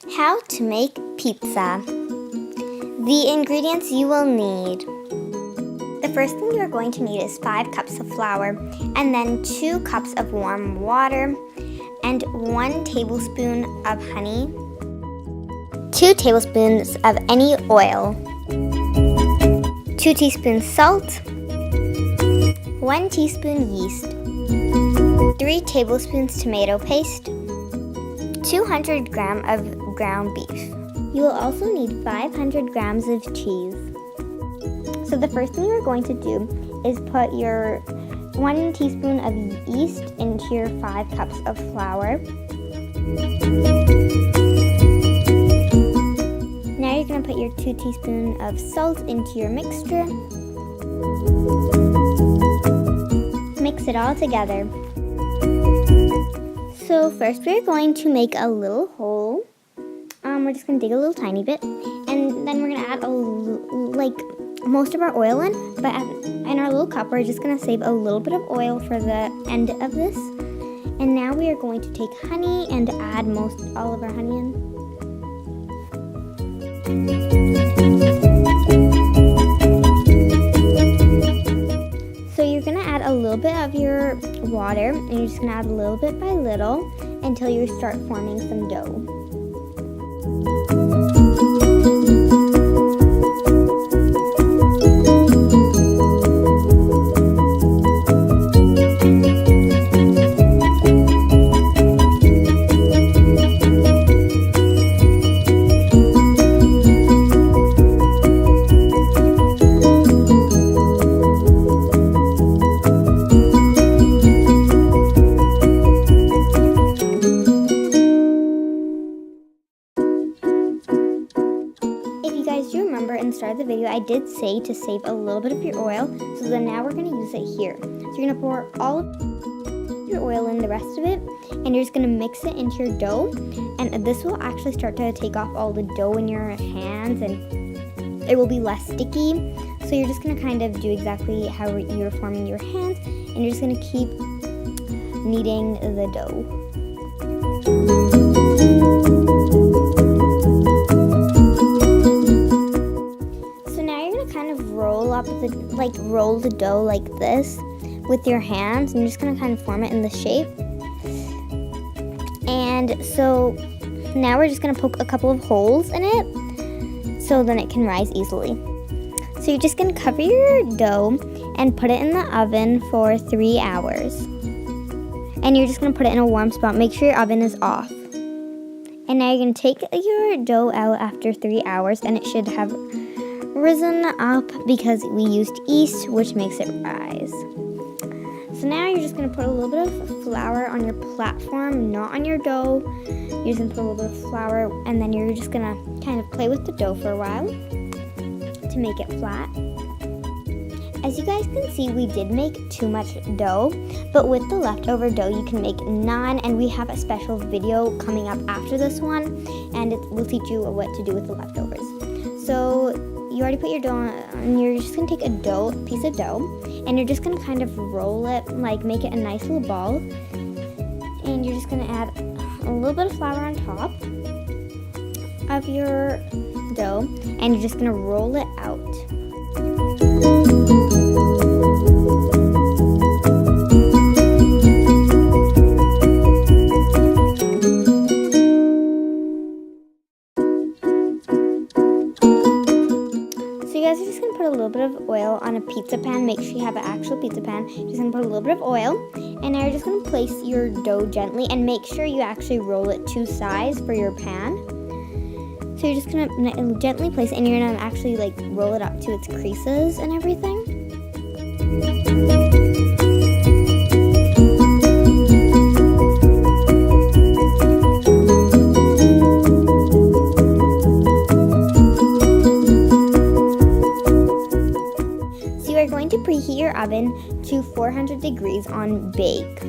How to make pizza. The ingredients you will need. The first thing you are going to need is 5 cups of flour, and then 2 cups of warm water, and 1 tablespoon of honey, 2 tablespoons of any oil, 2 teaspoons salt, 1 teaspoon yeast, 3 tablespoons tomato paste, 200 grams of ground beef. You will also need 500 grams of cheese. So the first thing you're going to do is put your 1 teaspoon of yeast into your 5 cups of flour. Now you're going to put your 2 teaspoons of salt into your mixture. Mix it all together. So first we're going to make a little hole. We're just going to dig a little tiny bit, and then we're going to add most of our oil in, but in our little cup we're just going to save a little bit of oil for the end of this. And now we are going to take honey and add all of our honey in. So you're going to add a little bit of your water, and you're just going to add a little bit by little until you start forming some dough. You remember in the start of the video I did say to save a little bit of your oil, so then now we're going to use it here. So you're going to pour all your oil in, the rest of it, and you're just going to mix it into your dough, and this will actually start to take off all the dough in your hands and it will be less sticky. So you're just going to kind of do exactly how you're forming your hands, and you're just going to keep kneading the dough. Roll the dough like this with your hands, and you're just going to kind of form it in the shape. And so now we're just going to poke a couple of holes in it so then it can rise easily. So you're just going to cover your dough and put it in the oven for 3 hours. And you're just going to put it in a warm spot. Make sure your oven is off. And now you're going to take your dough out after 3 hours, and it should have risen up because we used yeast, which makes it rise. So now you're just going to put a little bit of flour on your platform, not on your dough. You're just going to put a little bit of flour, and then you're just going to kind of play with the dough for a while to make it flat. As you guys can see, we did make too much dough, but with the leftover dough you can make naan, and we have a special video coming up after this one, and we'll teach you what to do with the leftovers. So you already put your dough on, and you're just going to take a piece of dough, and you're just going to kind of roll it, make it a nice little ball. And you're just going to add a little bit of flour on top of your dough, and you're just going to roll it out. You're just going to put a little bit of oil on a pizza pan. Make sure you have an actual pizza pan. You're just going to put a little bit of oil, and now you're just going to place your dough gently, and make sure you actually roll it 2 sides for your pan. So you're just going to gently place it, and you're going to actually roll it up to its creases and everything. We're going to preheat your oven to 400 degrees on bake.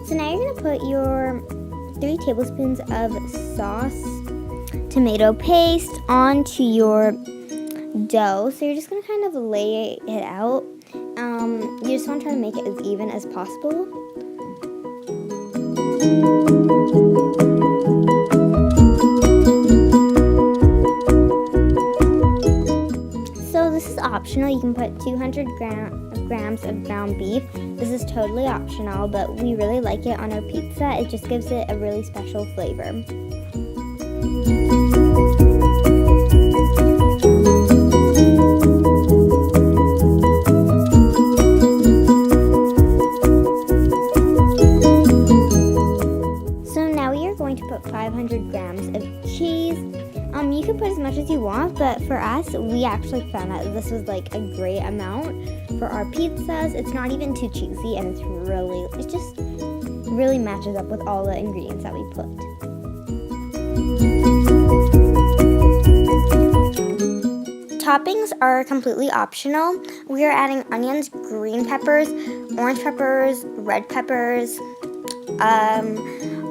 So now you're going to put your 3 tablespoons of sauce, tomato paste onto your dough. So you're just going to kind of lay it out. You just want to try to make it as even as possible. So this is optional. You can put 200 grams of ground beef. This is totally optional, but we really like it on our pizza. It just gives it a really special flavor. So now we are going to put 500 grams of cheese. You can put as much as you want, but for us, we actually found out this was like a great amount for our pizzas. It's not even too cheesy, and it just really matches up with all the ingredients that we put. Toppings are completely optional. We are adding onions, green peppers, orange peppers, red peppers,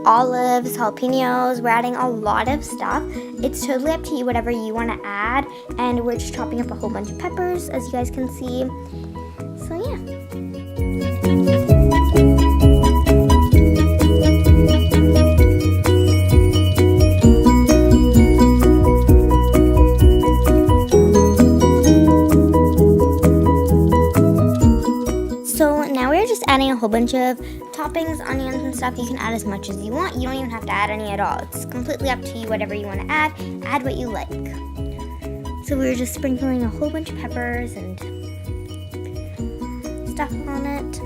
olives, jalapenos. We're adding a lot of stuff. It's totally up to you, whatever you want to add. And we're just chopping up a whole bunch of peppers, as you guys can see. So yeah. So now we're just adding a whole bunch of toppings, onions, and stuff. You can add as much as you want. You don't even have to add any at all. It's completely up to you, whatever you want to add. Add what you like. So we're just sprinkling a whole bunch of peppers and stuff on it.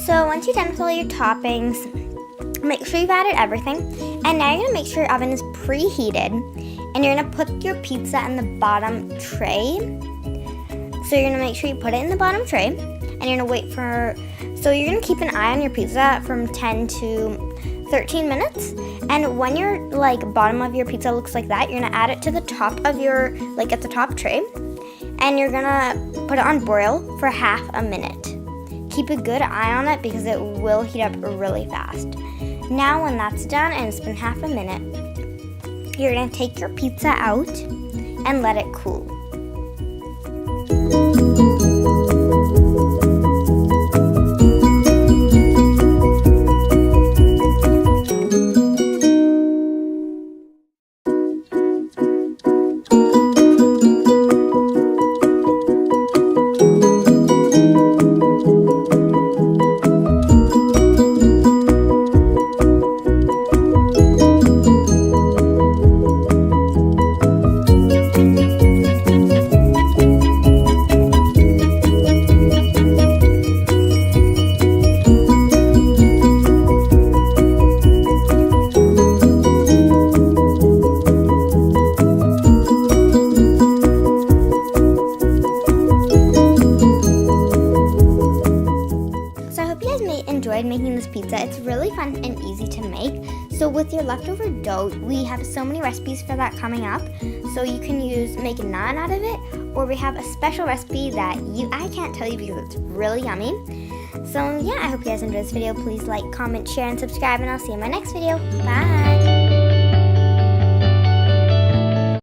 So once you're done with all your toppings, make sure you've added everything. And now you're going to make sure your oven is preheated. And you're going to put your pizza in the bottom tray. So you're going to make sure you put it in the bottom tray. And you're going to wait for... So you're going to keep an eye on your pizza from 10 to 13 minutes. And when your bottom of your pizza looks like that, you're going to add it to the top of your, at the top tray. And you're going to put it on broil for half a minute. Keep a good eye on it because it will heat up really fast. Now when that's done and it's been half a minute, you're going to take your pizza out and let it cool. Enjoyed making this pizza. It's really fun and easy to make. So with your leftover dough, we have so many recipes for that coming up. So you can make a naan out of it, or we have a special recipe that I can't tell you because it's really yummy. So yeah, I hope you guys enjoyed this video. Please like, comment, share, and subscribe, and I'll see you in my next video. Bye!